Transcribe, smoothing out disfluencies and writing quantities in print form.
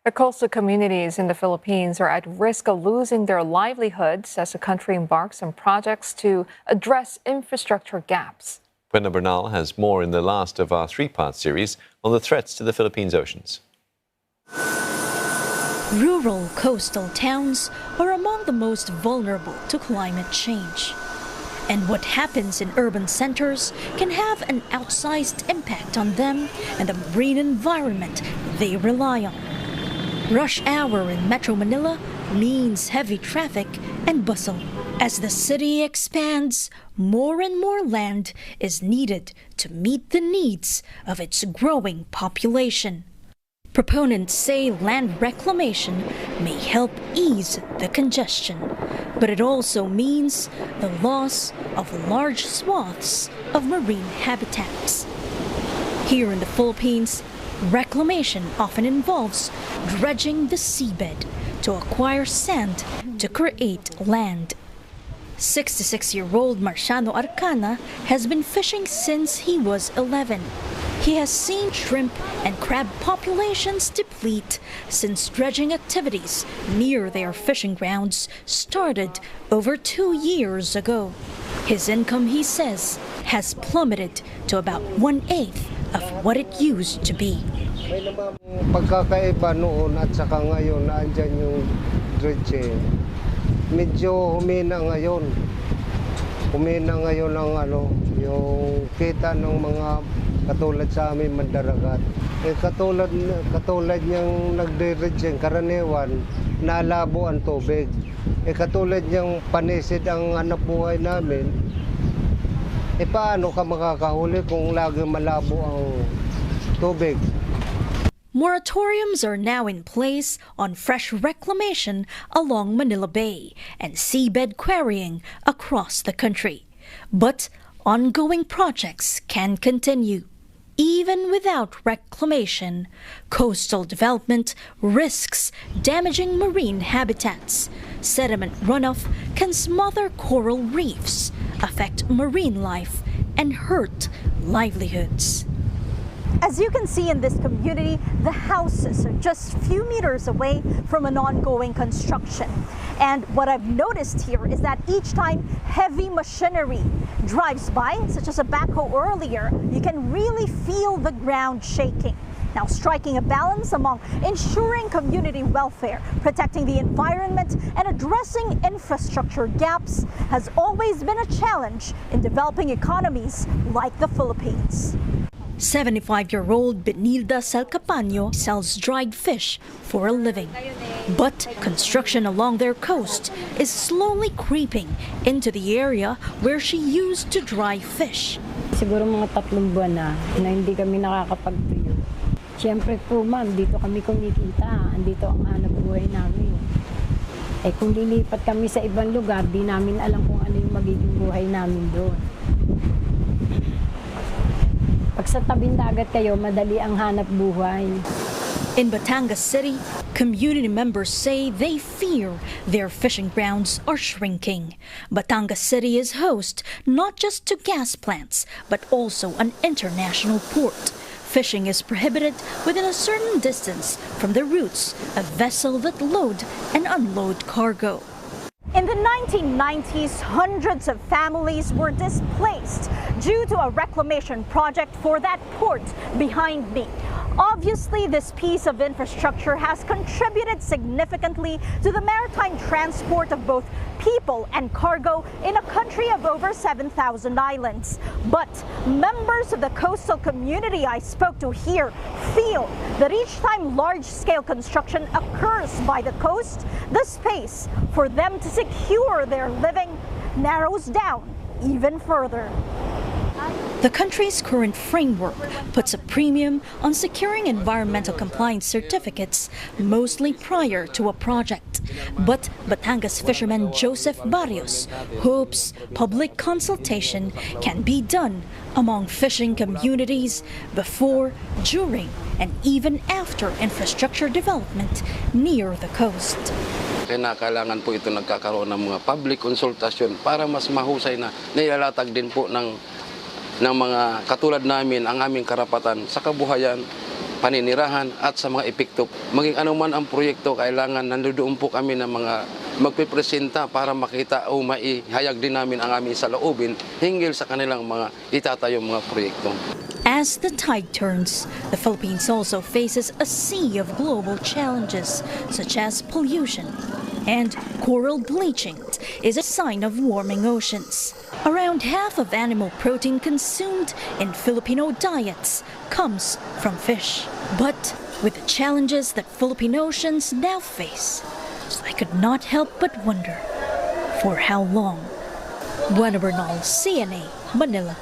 The coastal communities in the Philippines are at risk of losing their livelihoods as the country embarks on projects to address infrastructure gaps. Bernal has more in the last of our three-part series on the threats to the Philippines' oceans. Rural coastal towns are among the most vulnerable to climate change. And what happens in urban centers can have an outsized impact on them and the marine environment they rely on. Rush hour in Metro Manila means heavy traffic and bustle. As the city expands, more and more land is needed to meet the needs of its growing population. Proponents say land reclamation may help ease the congestion, but it also means the loss of large swaths of marine habitats. Here in the Philippines, reclamation often involves dredging the seabed to acquire sand to create land. 66-year-old Marciano Arcana has been fishing since he was 11. He has seen shrimp and crab populations deplete since dredging activities near their fishing grounds started over 2 years ago. His income, he says, has plummeted to about 1/8 of what it used to be. May namang pagkakaiba noon at saka ngayon na andyan yung dredging. Medyo humina ngayon. Humina ngayon ang yung kita ng mga katulad sa amin mandaragat. Katulad niyang nagde-dredging karaniwan, nalabo ang tubig. Katulad niyang panisid ang hanap buhay namin. Paano ka makakahuli kung lagi malabo ang tubig? Moratoriums are now in place on fresh reclamation along Manila Bay and seabed quarrying across the country. But ongoing projects can continue. Even without reclamation, coastal development risks damaging marine habitats. Sediment runoff can smother coral reefs, affect marine life, and hurt livelihoods. As you can see in this community, the houses are just a few meters away from an ongoing construction. And what I've noticed here is that each time heavy machinery drives by, such as a backhoe earlier, you can really feel the ground shaking. Now, striking a balance among ensuring community welfare, protecting the environment, and addressing infrastructure gaps has always been a challenge in developing economies like the Philippines. 75-year-old Benilda Salcapaño sells dried fish for a living. But construction along their coast is slowly creeping into the area where she used to dry fish. Siguro mga 3 buwan na hindi kami nakakapagtuyo. Siyempre po ma'am, dito kami kumikita, andito ang hanap buhay namin. Kung lilipat kami sa ibang lugar, di namin alam kung ano yung magiging buhay namin doon. Pag sa tabing dagat kayo, madali ang hanap buhay. In Batangas City, community members say they fear their fishing grounds are shrinking. Batangas City is host not just to gas plants, but also an international port. Fishing is prohibited within a certain distance from the routes of vessels that load and unload cargo. In the 1990s, hundreds of families were displaced due to a reclamation project for that port behind me. Obviously, this piece of infrastructure has contributed significantly to the maritime transport of both people and cargo in a country of over 7,000 islands. But members of the coastal community I spoke to here feel that each time large-scale construction occurs by the coast, the space for them to secure their living narrows down even further. The country's current framework puts a premium on securing environmental compliance certificates, mostly prior to a project. But Batangas fisherman Joseph Barrios hopes public consultation can be done among fishing communities before, during, and even after infrastructure development near the coast. Kailangan po ito nagkakaroon ng mga public consultation para mas mahusay na nilalatag din po ng mga katulad namin ang aming karapatan sa kabuhayan paninirahan at sa mga epekto. Maging anuman ang proyekto, kailangan nandoon po kami ng mga magpipresenta para makita o maihayag din namin ang aming saloobin hinggil sa kanilang mga itatayong mga proyekto. As the tide turns, the Philippines also faces a sea of global challenges such as pollution, and coral bleaching is a sign of warming oceans. Around half of animal protein consumed in Filipino diets comes from fish. But with the challenges that Philippine oceans now face, I could not help but wonder for how long. Buena, Bernal, CNA, Manila.